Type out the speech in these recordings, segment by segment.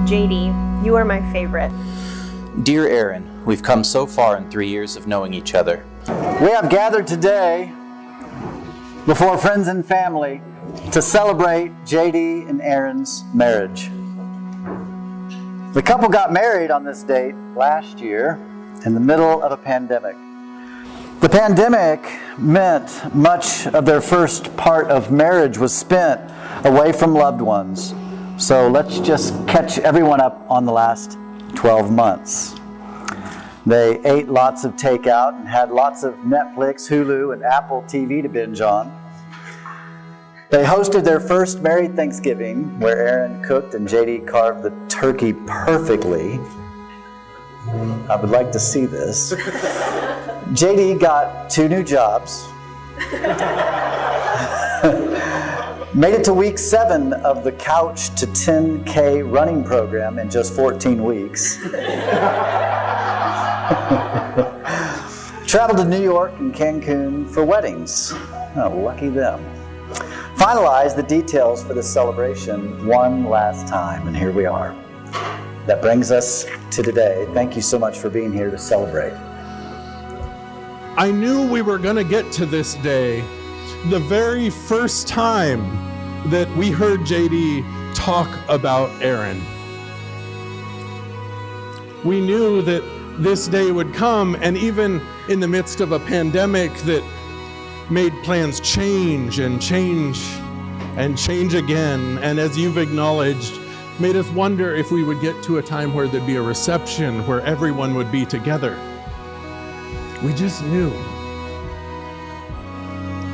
JD, you are my favorite. Dear Erin, we've come so far in 3 years of knowing each other. We have gathered today before friends and family to celebrate JD and Erin's marriage. The couple got married on this date last year in the middle of a pandemic. The pandemic meant much of their first part of marriage was spent away from loved ones. So let's just catch everyone up on the last 12 months. They ate lots of takeout and had lots of Netflix, Hulu, and Apple TV to binge on. They hosted their first married Thanksgiving, where Erin cooked and JD carved the turkey perfectly. I would like to see this. JD got 2 new jobs. Made it to week 7 of the Couch to 10K running program in just 14 weeks. Traveled to New York and Cancun for weddings. Oh, lucky them. Finalized the details for this celebration one last time, and here we are. That brings us to today. Thank you so much for being here to celebrate. I knew we were going to get to this day the very first time that we heard JD talk about Erin. We knew that this day would come, and even in the midst of a pandemic that made plans change and change and change again, and as you've acknowledged, made us wonder if we would get to a time where there'd be a reception where everyone would be together. We just knew.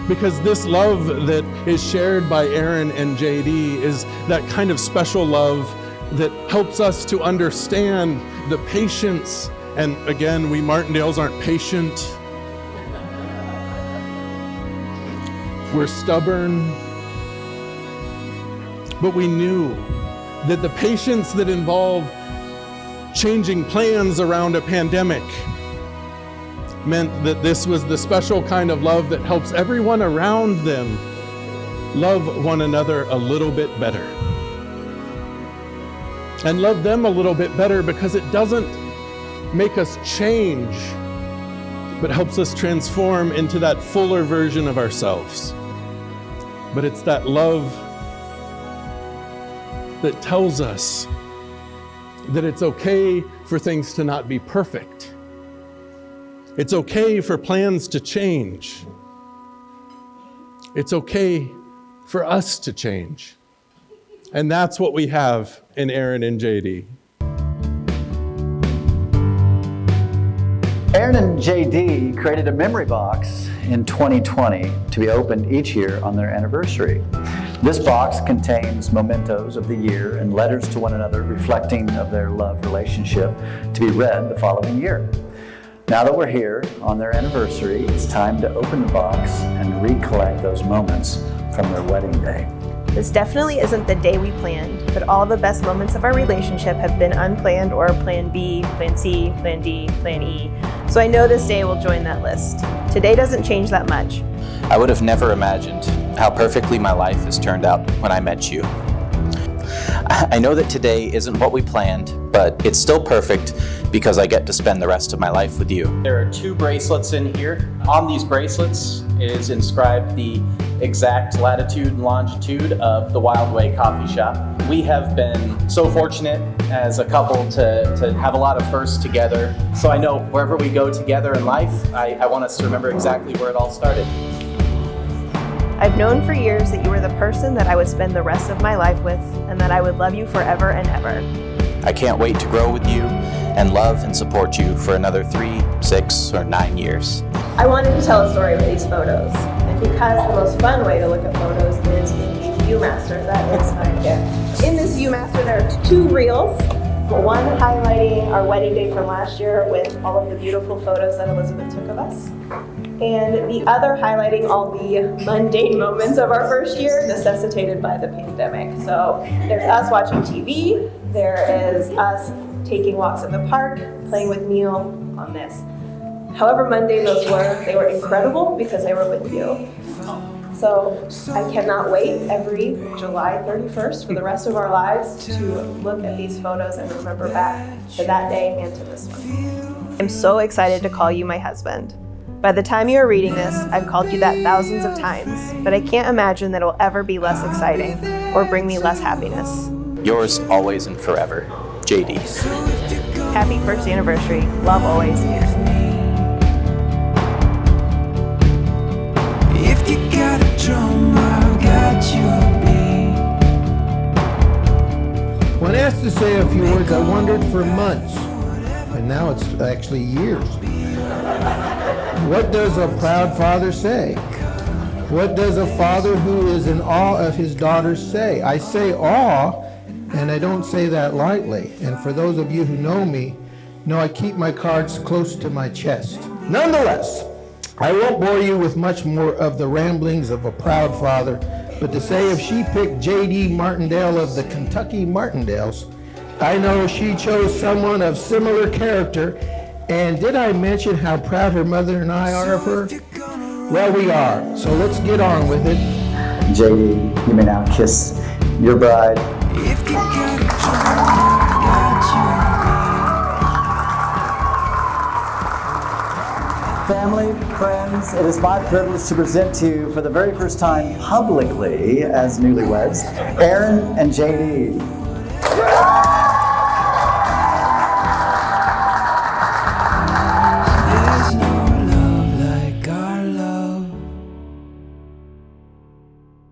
Because this love that is shared by Erin and JD is that kind of special love that helps us to understand the patience. And again, we Martindales aren't patient. We're stubborn. But we knew that the patience that involved changing plans around a pandemic meant that this was the special kind of love that helps everyone around them love one another a little bit better. And love them a little bit better because it doesn't make us change, but helps us transform into that fuller version of ourselves. But it's that love that tells us that it's okay for things to not be perfect. It's okay for plans to change. It's okay for us to change. And that's what we have in Erin and JD. Erin and JD created a memory box in 2020 to be opened each year on their anniversary. This box contains mementos of the year and letters to one another reflecting of their love relationship to be read the following year. Now that we're here on their anniversary, it's time to open the box and recollect those moments from their wedding day. This definitely isn't the day we planned, but all the best moments of our relationship have been unplanned or plan B, plan C, plan D, plan E. So I know this day will join that list. Today doesn't change that much. I would have never imagined how perfectly my life has turned out when I met you. I know that today isn't what we planned, but it's still perfect because I get to spend the rest of my life with you. There are 2 bracelets in here. On these bracelets is inscribed the exact latitude and longitude of the Wild Way coffee shop. We have been so fortunate as a couple to have a lot of firsts together. So I know wherever we go together in life, I want us to remember exactly where it all started. I've known for years that you were the person that I would spend the rest of my life with, and that I would love you forever and ever. I can't wait to grow with you and love and support you for another 3, 6, or 9 years. I wanted to tell a story with these photos, and because the most fun way to look at photos is in the Viewmaster, that is my gift. In this Viewmaster there are 2 reels, one highlighting our wedding day from last year with all of the beautiful photos that Elizabeth took of us, and the other highlighting all the mundane moments of our first year necessitated by the pandemic. So there's us watching TV, there is us taking walks in the park, playing with Neil on this. However mundane those were, they were incredible because they were with you. So I cannot wait every July 31st for the rest of our lives to look at these photos and remember back to that day and to this one. I'm so excited to call you my husband. By the time you are reading this, I've called you that thousands of times, but I can't imagine that it will ever be less exciting or bring me less happiness. Yours always and forever, JD. Happy first anniversary. Love always, Erin. If you got a drum, I've got your beat. When asked to say a few words, I wondered for months, and now it's actually years. What does a proud father say? What does a father who is in awe of his daughters say? I say awe, and I don't say that lightly. And for those of you who know me, know I keep my cards close to my chest. Nonetheless, I won't bore you with much more of the ramblings of a proud father, but to say if she picked J.D. Martindale of the Kentucky Martindales, I know she chose someone of similar character. And did I mention how proud her mother and I are of her? Well, we are, so let's get on with it. JD, you may now kiss your bride. If you got a drum, I've got your Family, friends, it is my privilege to present to you for the very first time publicly as newlyweds, Erin and JD.